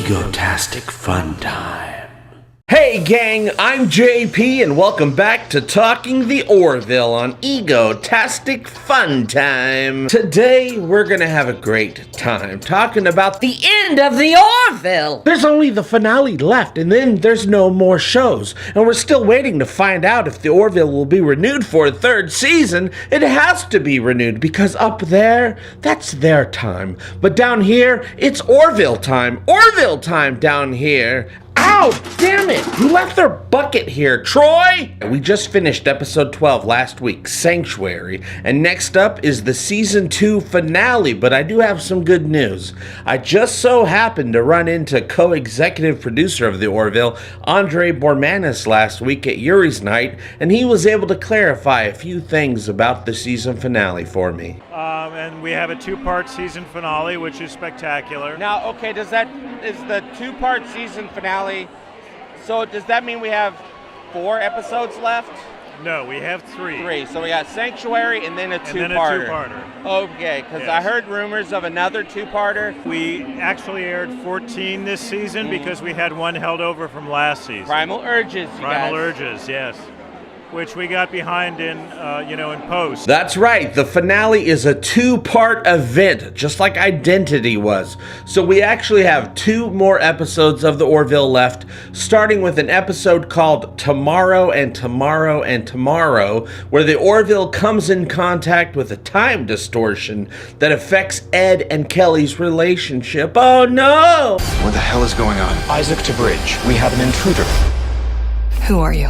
Egotastic FunTime. Hey gang, I'm JP and welcome back to Talking The Orville on Egotastic FunTime. Today we're gonna have a great time talking about the end of The Orville. There's only the finale left and then there's no more shows. And we're still waiting to find out if The Orville will be renewed for a third season. It has to be renewed because up there, that's their time. But down here, it's Orville time. Orville time down here. Ow! Damn it! Who left their bucket here? Troy? We just finished episode 12 last week, Sanctuary, and next up is the season 2 finale, but I do have some good news. I just so happened to run into co-executive producer of The Orville, Andre Bormanis, last week at Yuri's night, and he was able to clarify a few things about the season finale for me. And we have a two-part season finale, which is spectacular. Now, okay, is the two-part season finale, so does that mean we have 4 episodes left? No, we have 3. 3, so we got Sanctuary and then a two-parter. And then a two-parter. Okay, because Yes. I heard rumors of another two-parter. We actually aired 14 this season because we had one held over from last season. Primal Urges, you Primal guys. Urges, yes. Which we got behind in post. That's right, the finale is a 2-part event, just like Identity was. So we actually have 2 more episodes of The Orville left, starting with an episode called Tomorrow and Tomorrow and Tomorrow, where the Orville comes in contact with a time distortion that affects Ed and Kelly's relationship. Oh no! What the hell is going on? Isaac to Bridge. We have an intruder. Who are you?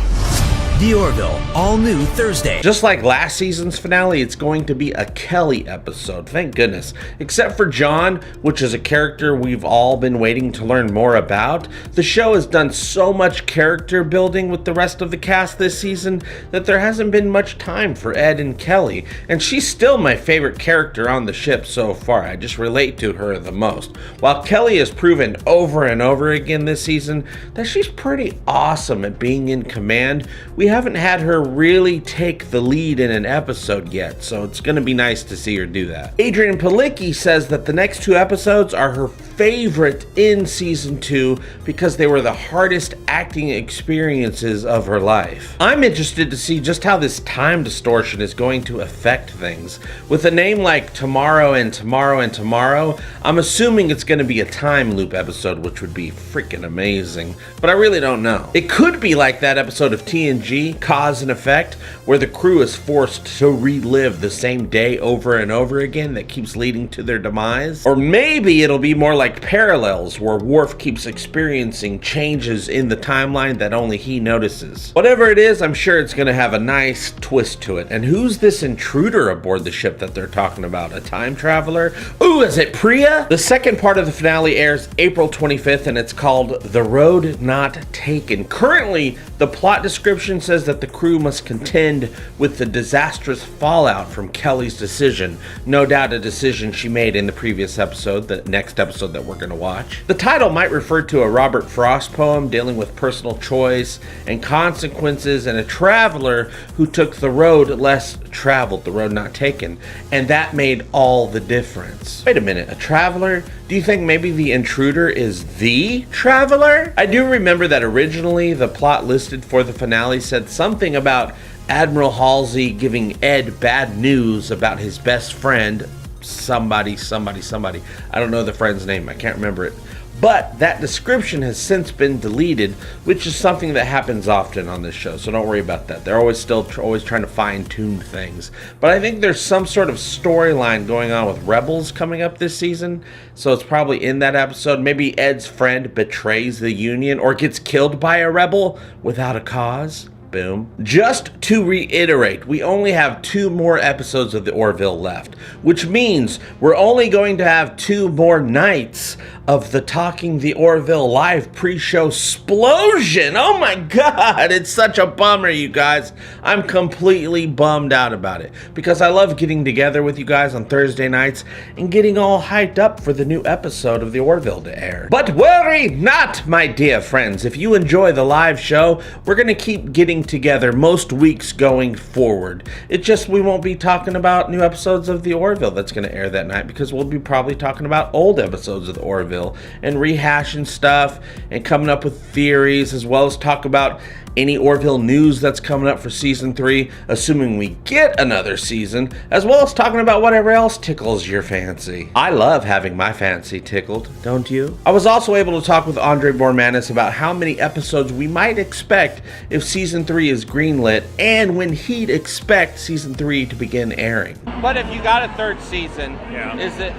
The Orville, all new Thursday. Just like last season's finale, it's going to be a Kelly episode, thank goodness. Except for John, which is a character we've all been waiting to learn more about. The show has done so much character building with the rest of the cast this season that there hasn't been much time for Ed and Kelly. And she's still my favorite character on the ship so far. I just relate to her the most. While Kelly has proven over and over again this season that she's pretty awesome at being in command, we haven't had her really take the lead in an episode yet, so it's gonna be nice to see her do that. Adrian Palicki says that the next 2 episodes are her favorite in season 2 because they were the hardest acting experiences of her life. I'm interested to see just how this time distortion is going to affect things. With a name like Tomorrow and Tomorrow and Tomorrow, I'm assuming it's gonna be a time loop episode, which would be freaking amazing, but I really don't know. It could be like that episode of TNG, Cause and Effect, where the crew is forced to relive the same day over and over again that keeps leading to their demise. Or maybe it'll be more like Parallels, where Worf keeps experiencing changes in the timeline that only he notices. Whatever it is, I'm sure it's gonna have a nice twist to it. And who's this intruder aboard the ship that they're talking about? A time traveler? Ooh, is it Priya? The second part of the finale airs April 25th and it's called The Road Not Taken. Currently, the plot description says that the crew must contend with the disastrous fallout from Kelly's decision. No doubt a decision she made in the previous episode, the next episode that we're going to watch. The title might refer to a Robert Frost poem dealing with personal choice and consequences and a traveler who took the road less traveled, the road not taken, and that made all the difference. Wait a minute, a traveler? Do you think maybe the intruder is the traveler? I do remember that originally the plot listed for the finale said something about Admiral Halsey giving Ed bad news about his best friend, somebody. I don't know the friend's name, I can't remember it. But that description has since been deleted, which is something that happens often on this show, so don't worry about that. They're always trying to fine-tune things. But I think there's some sort of storyline going on with Rebels coming up this season, so it's probably in that episode. Maybe Ed's friend betrays the Union or gets killed by a rebel without a cause. Boom. Just to reiterate, we only have 2 more episodes of The Orville left, which means we're only going to have 2 more nights of the Talking The Orville live pre-show splosion. Oh my god, it's such a bummer, you guys. I'm completely bummed out about it because I love getting together with you guys on Thursday nights and getting all hyped up for the new episode of The Orville to air. But worry not, my dear friends. If you enjoy the live show, we're going to keep getting keeping together most weeks going forward. It's just we won't be talking about new episodes of The Orville that's going to air that night, because we'll be probably talking about old episodes of The Orville and rehashing stuff and coming up with theories, as well as talk about any Orville news that's coming up for season 3, assuming we get another season, as well as talking about whatever else tickles your fancy. I love having my fancy tickled, don't you? I was also able to talk with Andre Bormanis about how many episodes we might expect if season 3 is greenlit, and when he'd expect season 3 to begin airing. But if you got a third season, is it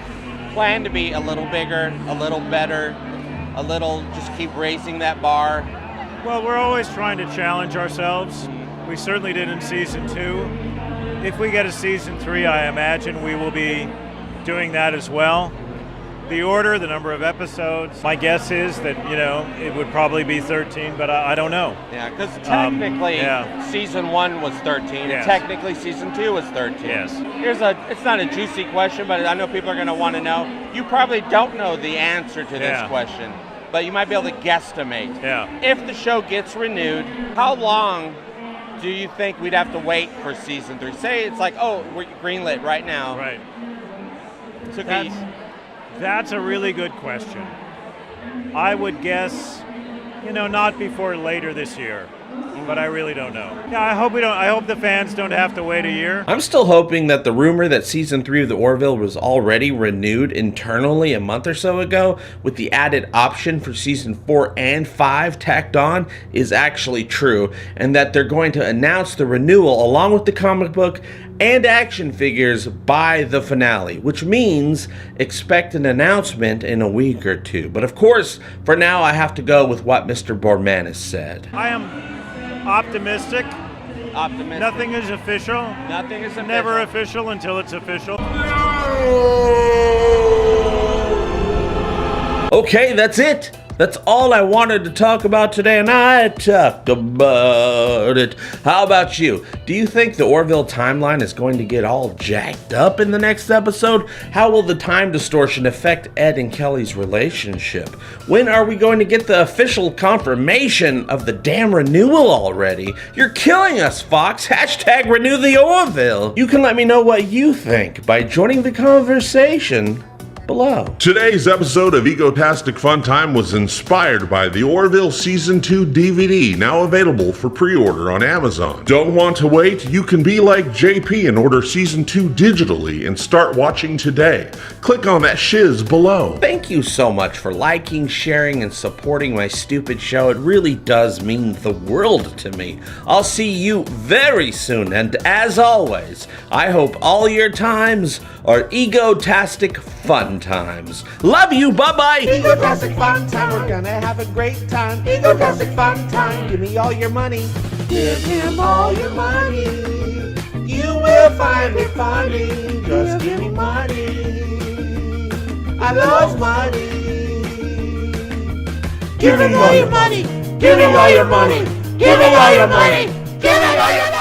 planned to be a little bigger, a little better, a little just keep raising that bar? Well, we're always trying to challenge ourselves. We certainly did in season 2. If we get a season 3, I imagine we will be doing that as well. The order, the number of episodes, my guess is that, it would probably be 13, but I don't know. Yeah, because technically season 1 was 13, and technically season 2 was 13. Yes. It's not a juicy question, but I know people are going to want to know. You probably don't know the answer to this question, but you might be able to guesstimate. Yeah. If the show gets renewed, how long do you think we'd have to wait for season 3? Say it's like, we're greenlit right now. Right. That's a really good question. I would guess, not before later this year. But I really don't know. Yeah, I hope the fans don't have to wait a year. I'm still hoping that the rumor that season 3 of The Orville was already renewed internally a month or so ago, with the added option for season 4 and 5 tacked on, is actually true, and that they're going to announce the renewal along with the comic book and action figures by the finale, which means expect an announcement in a week or two. But of course, for now, I have to go with what Mr. Bormanis said. I am optimistic. Nothing is official. Nothing is official. Never official until it's official. Okay, that's it. That's all I wanted to talk about today, and I talked about it. How about you? Do you think the Orville timeline is going to get all jacked up in the next episode? How will the time distortion affect Ed and Kelly's relationship? When are we going to get the official confirmation of the damn renewal already? You're killing us, Fox. Hashtag renew the Orville. You can let me know what you think by joining the conversation below. Today's episode of Egotastic FunTime was inspired by the Orville Season 2 DVD, now available for pre-order on Amazon. Don't want to wait? You can be like JP and order Season 2 digitally and start watching today. Click on that shiz below. Thank you so much for liking, sharing, and supporting my stupid show. It really does mean the world to me. I'll see you very soon, and as always, I hope all your times are egotastic fun times. Love you, bye-bye! Egotastic FunTime, we're gonna have a great time. Egotastic FunTime, give me all your money. Give him all your money. You will find it funny. Just give me money. I love money. Give me all your money. Give me all your money. Give me all your money. Give me all your money.